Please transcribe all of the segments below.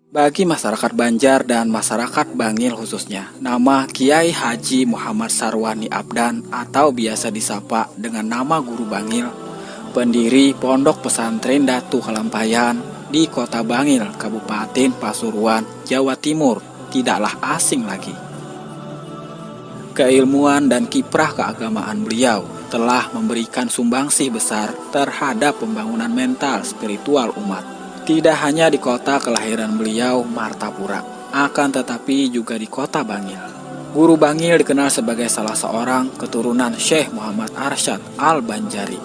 Bagi masyarakat Banjar dan masyarakat Bangil khususnya, nama Kiai Haji Muhammad Sarwani Abdan atau biasa disapa dengan nama Guru Bangil, pendiri Pondok Pesantren Datu Kalampayan di Kota Bangil, Kabupaten Pasuruan, Jawa Timur, tidaklah asing lagi. Keilmuan dan kiprah keagamaan beliau telah memberikan sumbangsih besar terhadap pembangunan mental spiritual umat. Tidak hanya di kota kelahiran beliau, Martapura, akan tetapi juga di kota Bangil. Guru Bangil dikenal sebagai salah seorang keturunan Syekh Muhammad Arsyad Al-Banjari.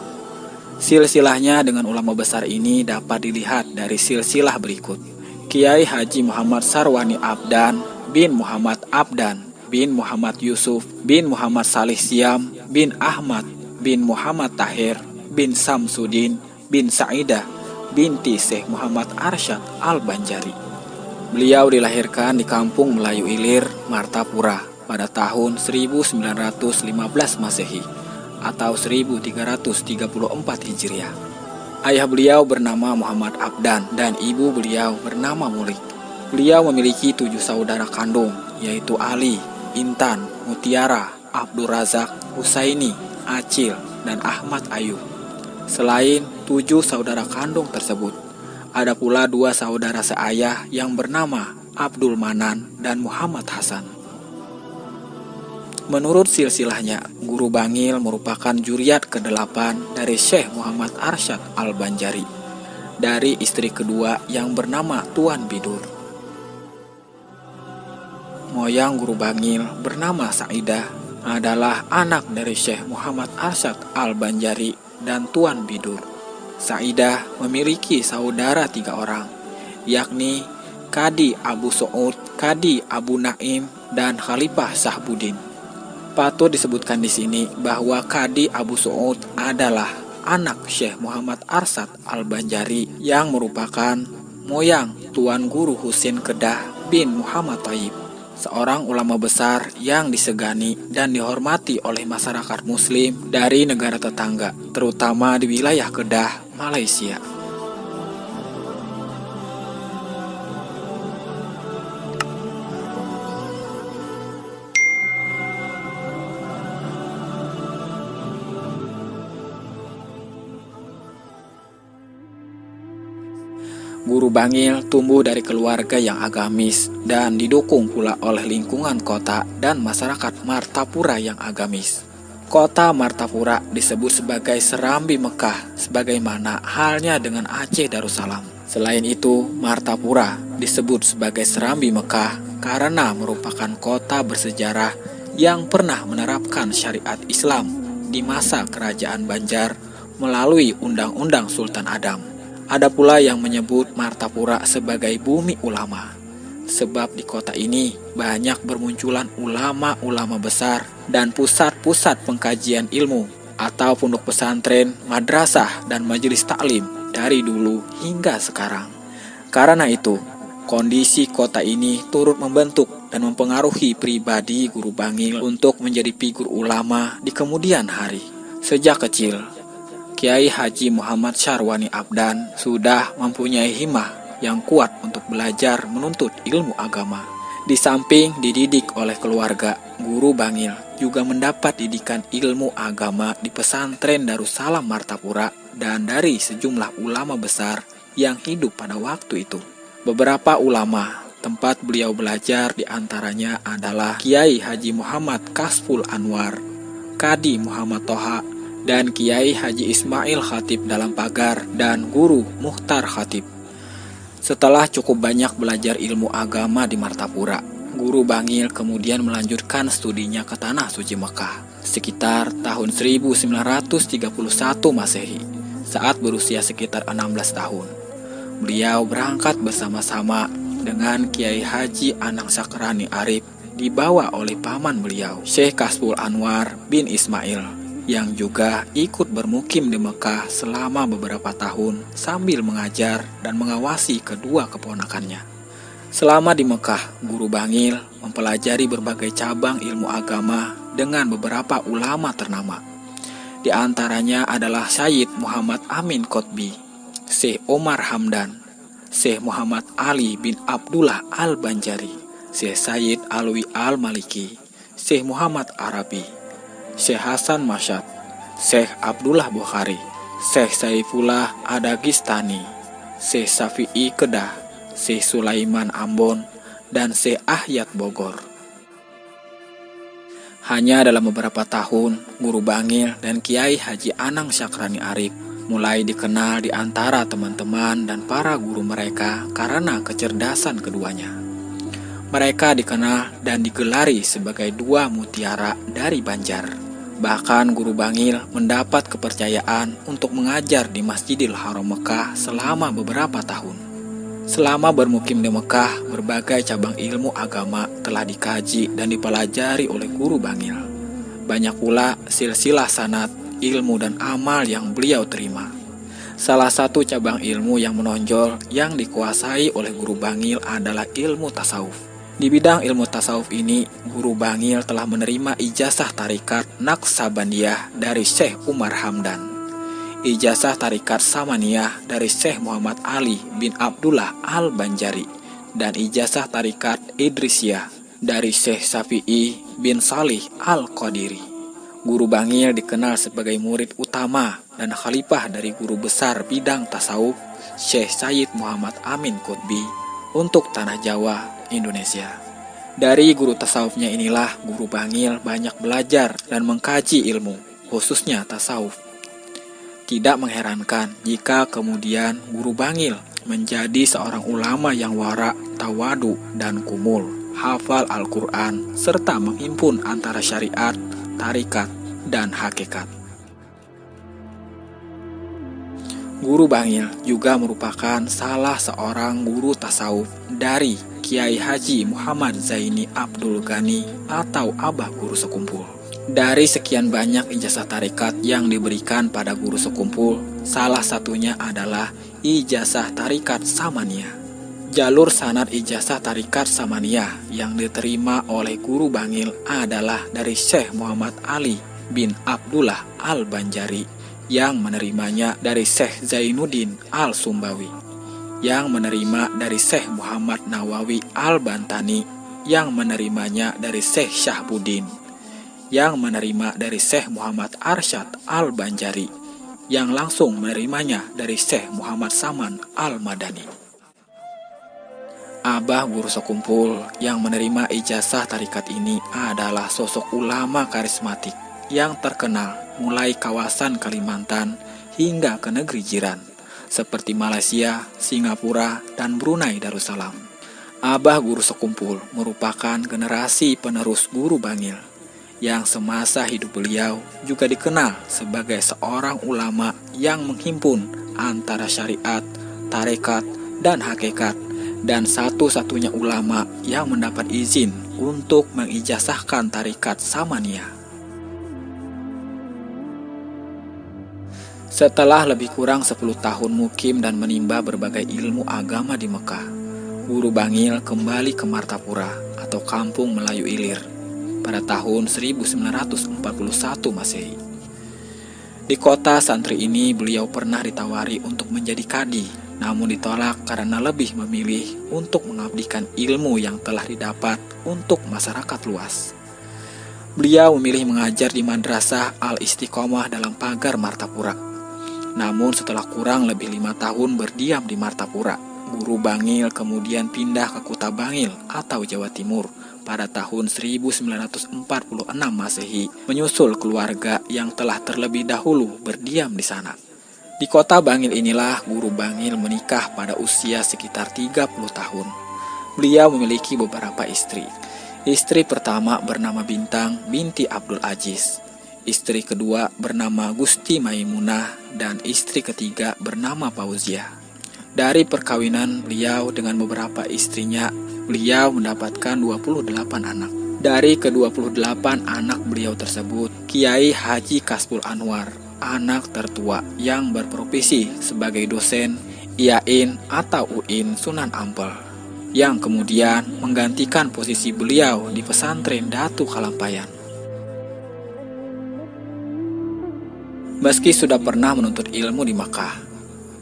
Silsilahnya dengan ulama besar ini dapat dilihat dari silsilah berikut. Kiai Haji Muhammad Sarwani Abdan bin Muhammad Abdan bin Muhammad Yusuf bin Muhammad Salih Siam bin Ahmad bin Muhammad Tahir bin Samsudin bin Sa'idah binti Syekh Muhammad Arsyad Al-Banjari. Beliau dilahirkan di Kampung Melayu Ilir, Martapura pada tahun 1915 Masehi atau 1334 Hijriah. Ayah beliau bernama Muhammad Abdan dan ibu beliau bernama Mulik. Beliau memiliki 7 saudara kandung, yaitu Ali, Intan, Mutiara, Abdul Razak, Husaini, Acil, dan Ahmad Ayub. Selain 7 saudara kandung tersebut, ada pula 2 saudara seayah yang bernama Abdul Manan dan Muhammad Hasan. Menurut silsilahnya, Guru Bangil merupakan juriat ke-8 dari Syekh Muhammad Arsyad Al-Banjari, dari istri kedua yang bernama Tuan Bidur. Moyang Guru Bangil bernama Sa'idah adalah anak dari Syekh Muhammad Arsyad Al-Banjari dan Tuan Bidur. Sa'idah memiliki saudara 3 orang, yakni Kadi Abu Su'ud, Kadi Abu Naim, dan Khalifah Sahbudin. Patut disebutkan di sini bahwa Kadi Abu Su'ud adalah anak Syekh Muhammad Arsyad Al-Banjari yang merupakan moyang Tuan Guru Husin Kedah bin Muhammad Thayyib, seorang ulama besar yang disegani dan dihormati oleh masyarakat muslim dari negara tetangga, terutama di wilayah Kedah, Malaysia. Guru Bangil tumbuh dari keluarga yang agamis dan didukung pula oleh lingkungan kota dan masyarakat Martapura yang agamis. Kota Martapura disebut sebagai Serambi Mekah, sebagaimana halnya dengan Aceh Darussalam. Selain itu, Martapura disebut sebagai Serambi Mekah karena merupakan kota bersejarah yang pernah menerapkan syariat Islam di masa Kerajaan Banjar melalui Undang-Undang Sultan Adam. Ada pula yang menyebut Martapura sebagai bumi ulama, sebab di kota ini banyak bermunculan ulama-ulama besar dan pusat-pusat pengkajian ilmu atau pondok pesantren, madrasah, dan majelis taklim dari dulu hingga sekarang. Karena itu, kondisi kota ini turut membentuk dan mempengaruhi pribadi Guru Bangil untuk menjadi figur ulama di kemudian hari. Sejak kecil, Kiai Haji Muhammad Sarwani Abdan sudah mempunyai himmah yang kuat untuk belajar menuntut ilmu agama. Di samping dididik oleh keluarga, Guru Bangil juga mendapat didikan ilmu agama di pesantren Darussalam Martapura dan dari sejumlah ulama besar yang hidup pada waktu itu. Beberapa ulama tempat beliau belajar diantaranya adalah Kiai Haji Muhammad Kasful Anwar, Kadi Muhammad Toha, dan Kiai Haji Ismail Khatib Dalam Pagar dan Guru Mukhtar Khatib. Setelah cukup banyak belajar ilmu agama di Martapura, Guru Bangil kemudian melanjutkan studinya ke Tanah Suci Mekah sekitar tahun 1931 Masehi saat berusia sekitar 16 tahun. Beliau berangkat bersama-sama dengan Kiai Haji Anang Sakrani Arif dibawa oleh paman beliau, Syekh Kasful Anwar bin Ismail, yang juga ikut bermukim di Mekah selama beberapa tahun sambil mengajar dan mengawasi kedua keponakannya. Selama di Mekah, Guru Bangil mempelajari berbagai cabang ilmu agama dengan beberapa ulama ternama. Di antaranya adalah Syed Muhammad Amin Qutbi, Syekh Omar Hamdan, Syekh Muhammad Ali bin Abdullah Al-Banjari, Syekh Sayyid Alwi Al-Maliki, Syekh Muhammad Arabi, Syekh Hasan Masyad, Syekh Abdullah Bukhari, Syekh Saifullah Adagistani, Syekh Syafi'i Kedah, Syekh Sulaiman Ambon, dan Syekh Ahyat Bogor. Hanya dalam beberapa tahun, Guru Bangil dan Kiai Haji Anang Syakrani Arif mulai dikenal di antara teman-teman dan para guru mereka karena kecerdasan keduanya. Mereka dikenal dan digelari sebagai dua mutiara dari Banjar. Bahkan Guru Bangil mendapat kepercayaan untuk mengajar di Masjidil Haram Mekah selama beberapa tahun. Selama bermukim di Mekah, berbagai cabang ilmu agama telah dikaji dan dipelajari oleh Guru Bangil. Banyak pula silsilah sanad, ilmu dan amal yang beliau terima. Salah satu cabang ilmu yang menonjol yang dikuasai oleh Guru Bangil adalah ilmu tasawuf. Di bidang ilmu tasawuf ini, Guru Bangil telah menerima ijazah tarikat Naqsabandiyah dari Syekh Umar Hamdan, ijazah tarikat Samaniyah dari Syekh Muhammad Ali bin Abdullah Al-Banjari, dan ijazah tarikat Idrisiyah dari Syekh Syafi'i bin Salih Al-Qadiri. Guru Bangil dikenal sebagai murid utama dan khalifah dari guru besar bidang tasawuf Syekh Sayyid Muhammad Amin Qutbi untuk Tanah Jawa, Indonesia. Dari guru tasawufnya inilah Guru Bangil banyak belajar dan mengkaji ilmu, khususnya tasawuf. Tidak mengherankan jika kemudian Guru Bangil menjadi seorang ulama yang wara, tawadu, dan kumul, hafal Al-Quran, serta menghimpun antara syariat, tarikat, dan hakikat. Guru Bangil juga merupakan salah seorang guru tasawuf dari Kiai Haji Muhammad Zaini Abdul Ghani atau Abah Guru Sekumpul. Dari sekian banyak ijazah tarikat yang diberikan pada Guru Sekumpul, salah satunya adalah ijazah tarikat Samaniyah. Jalur sanad ijazah tarikat Samaniyah yang diterima oleh Guru Bangil adalah dari Syekh Muhammad Ali bin Abdullah Al-Banjari, yang menerimanya dari Syekh Zainuddin Al-Sumbawi, yang menerima dari Syekh Muhammad Nawawi Al-Bantani, yang menerimanya dari Syekh Syahbuddin, yang menerima dari Syekh Muhammad Arsyad Al-Banjari, yang langsung menerimanya dari Syekh Muhammad Saman Al-Madani. Abah Guru Sekumpul yang menerima ijazah tarikat ini adalah sosok ulama karismatik yang terkenal mulai kawasan Kalimantan hingga ke negeri jiran seperti Malaysia, Singapura, dan Brunei Darussalam. Abah Guru Sekumpul merupakan generasi penerus Guru Bangil yang semasa hidup beliau juga dikenal sebagai seorang ulama yang menghimpun antara syariat, tarekat, dan hakikat, dan satu-satunya ulama yang mendapat izin untuk mengijazahkan tarikat Samaniyah. Setelah lebih kurang 10 tahun mukim dan menimba berbagai ilmu agama di Mekah, Guru Bangil kembali ke Martapura atau Kampung Melayu Ilir pada tahun 1941 Masehi. Di kota santri ini beliau pernah ditawari untuk menjadi kadi, namun ditolak karena lebih memilih untuk mengabdikan ilmu yang telah didapat untuk masyarakat luas. Beliau memilih mengajar di Madrasah Al-Istiqomah dalam pagar Martapura. Namun setelah kurang lebih 5 tahun berdiam di Martapura, Guru Bangil kemudian pindah ke Kuta Bangil atau Jawa Timur pada tahun 1946 Masehi, menyusul keluarga yang telah terlebih dahulu berdiam di sana. Di kota Bangil inilah Guru Bangil menikah pada usia sekitar 30 tahun. Beliau memiliki beberapa istri. Istri pertama bernama Bintang binti Abdul Aziz. Istri kedua bernama Gusti Maimunah dan istri ketiga bernama Fauziah. Dari perkawinan beliau dengan beberapa istrinya, beliau mendapatkan 28 anak. Dari ke-28 anak beliau tersebut, Kiai Haji Kasbul Anwar, anak tertua yang berprofesi sebagai dosen IAIN atau UIN Sunan Ampel, yang kemudian menggantikan posisi beliau di pesantren Datu Kalampayan. Meski sudah pernah menuntut ilmu di Makkah,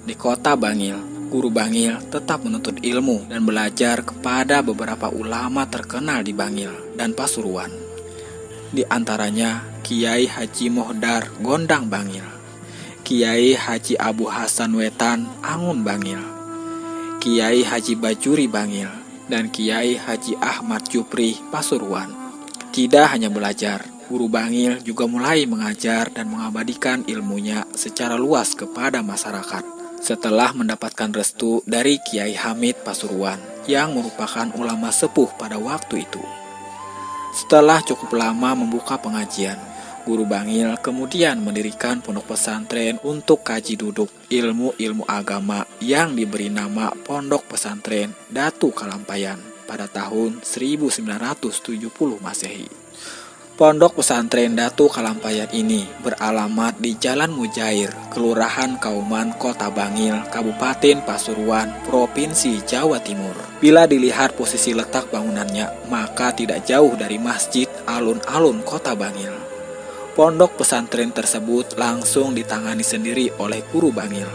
di kota Bangil, Guru Bangil tetap menuntut ilmu dan belajar kepada beberapa ulama terkenal di Bangil dan Pasuruan. Di antaranya Kiai Haji Mohdar Gondang Bangil, Kiai Haji Abu Hasan Wetan Angun Bangil, Kiai Haji Bajuri Bangil, dan Kiai Haji Ahmad Jupri Pasuruan. Tidak hanya belajar, Guru Bangil juga mulai mengajar dan mengabadikan ilmunya secara luas kepada masyarakat. Setelah mendapatkan restu dari Kiai Hamid Pasuruan yang merupakan ulama sepuh pada waktu itu. Setelah cukup lama membuka pengajian, Guru Bangil kemudian mendirikan pondok pesantren untuk kaji duduk ilmu-ilmu agama yang diberi nama Pondok Pesantren Datu Kalampayan pada tahun 1970 Masehi. Pondok Pesantren Datu Kalampayan ini beralamat di Jalan Mujair, Kelurahan Kauman, Kota Bangil, Kabupaten Pasuruan, Provinsi Jawa Timur. Bila dilihat posisi letak bangunannya, maka tidak jauh dari Masjid Alun-Alun Kota Bangil. Pondok pesantren tersebut langsung ditangani sendiri oleh Guru Bangil.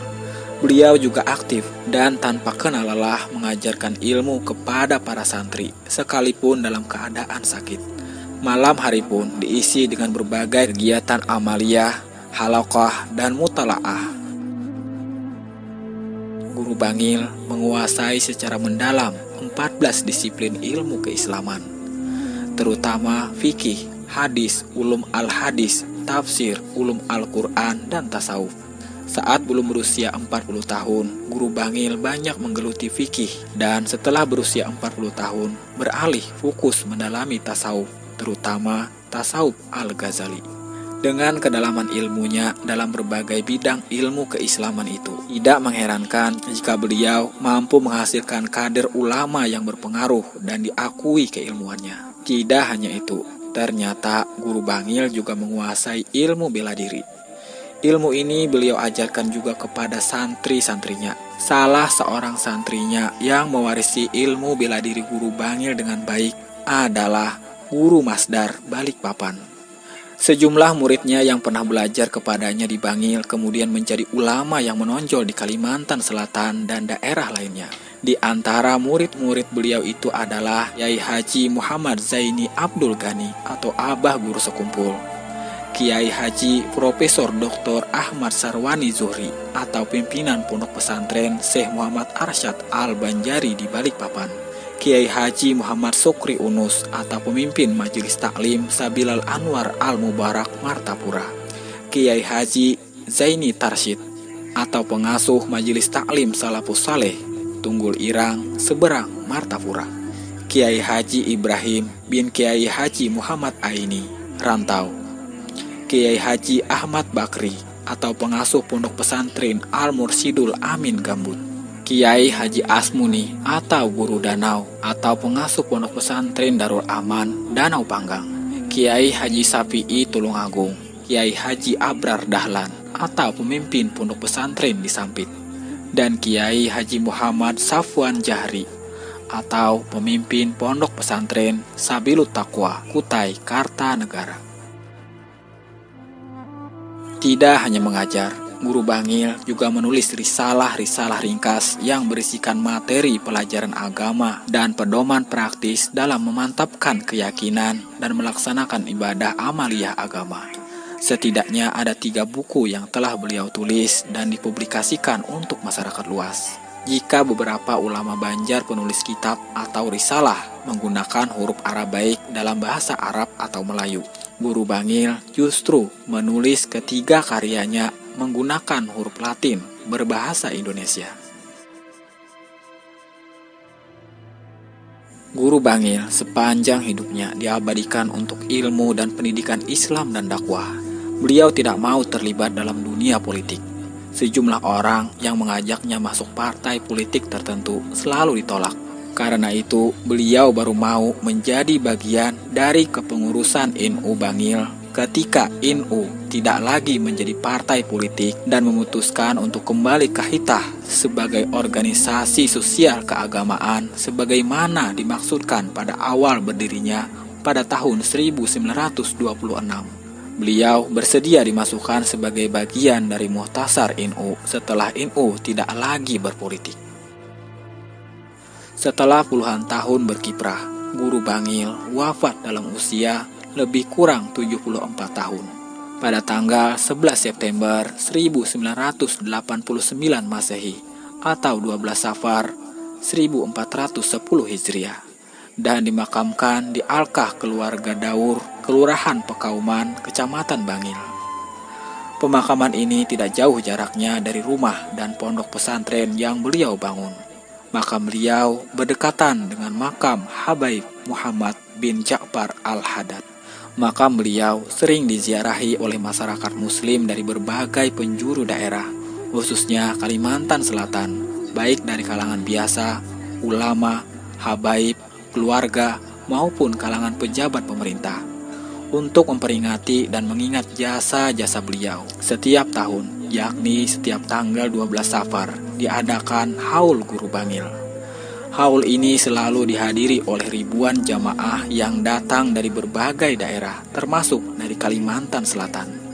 Beliau juga aktif dan tanpa kenal lelah mengajarkan ilmu kepada para santri, sekalipun dalam keadaan sakit. Malam hari pun diisi dengan berbagai kegiatan amaliyah, halaqah, dan mutalaah. Guru Bangil menguasai secara mendalam 14 disiplin ilmu keislaman, terutama fikih, hadis, ulum al-hadis, tafsir, ulum Al-Quran, dan tasawuf. Saat belum berusia 40 tahun, Guru Bangil banyak menggeluti fikih, dan setelah berusia 40 tahun, beralih fokus mendalami tasawuf, terutama tasawuf Al-Ghazali. Dengan kedalaman ilmunya dalam berbagai bidang ilmu keislaman itu, tidak mengherankan jika beliau mampu menghasilkan kader ulama yang berpengaruh dan diakui keilmuannya. Tidak hanya itu, ternyata Guru Bangil juga menguasai ilmu bela diri. Ilmu ini beliau ajarkan juga kepada santri-santrinya. Salah seorang santrinya yang mewarisi ilmu bela diri Guru Bangil dengan baik adalah Guru Masdar Balikpapan. Sejumlah muridnya yang pernah belajar kepadanya di Bangil kemudian menjadi ulama yang menonjol di Kalimantan Selatan dan daerah lainnya. Di antara murid-murid beliau itu adalah Yai Haji Muhammad Zaini Abdul Ghani atau Abah Guru Sekumpul, Kiai Haji Profesor Dr. Ahmad Sarwani Zuhri atau pimpinan Pondok Pesantren Syekh Muhammad Arsyad Al-Banjari di Balikpapan, Kiai Haji Muhammad Sukri Unus atau pemimpin Majelis Taklim Sabilal Anwar Al-Mubarak Martapura, Kiai Haji Zaini Tarsyid atau pengasuh Majelis Taklim Salafus Saleh Tunggul Irang Seberang Martapura, Kiai Haji Ibrahim bin Kiai Haji Muhammad Aini Rantau, Kiai Haji Ahmad Bakri atau pengasuh Pondok Pesantren Al-Mursidul Amin Gambut, Kiai Haji Asmuni atau Guru Danau atau pengasuh Pondok Pesantren Darul Aman Danau Panggang, Kiai Haji Safi'i Tulungagung, Kiai Haji Abrar Dahlan atau pemimpin Pondok Pesantren di Sampit, dan Kiai Haji Muhammad Safwan Jahri atau pemimpin Pondok Pesantren Sabilut Taqwa Kutai Kartanegara. Tidak hanya mengajar, Guru Bangil juga menulis risalah-risalah ringkas yang berisikan materi pelajaran agama dan pedoman praktis dalam memantapkan keyakinan dan melaksanakan ibadah amaliyah agama. Setidaknya ada 3 buku yang telah beliau tulis dan dipublikasikan untuk masyarakat luas. Jika beberapa ulama Banjar penulis kitab atau risalah menggunakan huruf Arabaik dalam bahasa Arab atau Melayu, Guru Bangil justru menulis ketiga karyanya menggunakan huruf Latin berbahasa Indonesia. Guru Bangil sepanjang hidupnya diabadikan untuk ilmu dan pendidikan Islam dan dakwah. Beliau tidak mau terlibat dalam dunia politik. Sejumlah orang yang mengajaknya masuk partai politik tertentu selalu ditolak. Karena itu, beliau baru mau menjadi bagian dari kepengurusan NU Bangil ketika NU tidak lagi menjadi partai politik dan memutuskan untuk kembali ke Hitah sebagai organisasi sosial keagamaan sebagaimana dimaksudkan pada awal berdirinya pada tahun 1926. Beliau bersedia dimasukkan sebagai bagian dari Muhtasar NU setelah NU tidak lagi berpolitik. Setelah puluhan tahun berkiprah, Guru Bangil wafat dalam usia lebih kurang 74 tahun. Pada tanggal 11 September 1989 Masehi atau 12 Safar 1410 Hijriah, dan dimakamkan di Alkah Keluarga Daur, Kelurahan Pekauman, Kecamatan Bangil. Pemakaman ini tidak jauh jaraknya dari rumah dan pondok pesantren yang beliau bangun. Makam beliau berdekatan dengan makam Habaib Muhammad bin Ja'far Al-Haddad. Makam beliau sering diziarahi oleh masyarakat muslim dari berbagai penjuru daerah, khususnya Kalimantan Selatan, baik dari kalangan biasa, ulama, habaib, keluarga, maupun kalangan pejabat pemerintah, untuk memperingati dan mengingat jasa-jasa beliau. Setiap tahun, yakni setiap tanggal 12 Safar, diadakan Haul Guru Bangil. Haul ini selalu dihadiri oleh ribuan jamaah yang datang dari berbagai daerah, termasuk dari Kalimantan Selatan.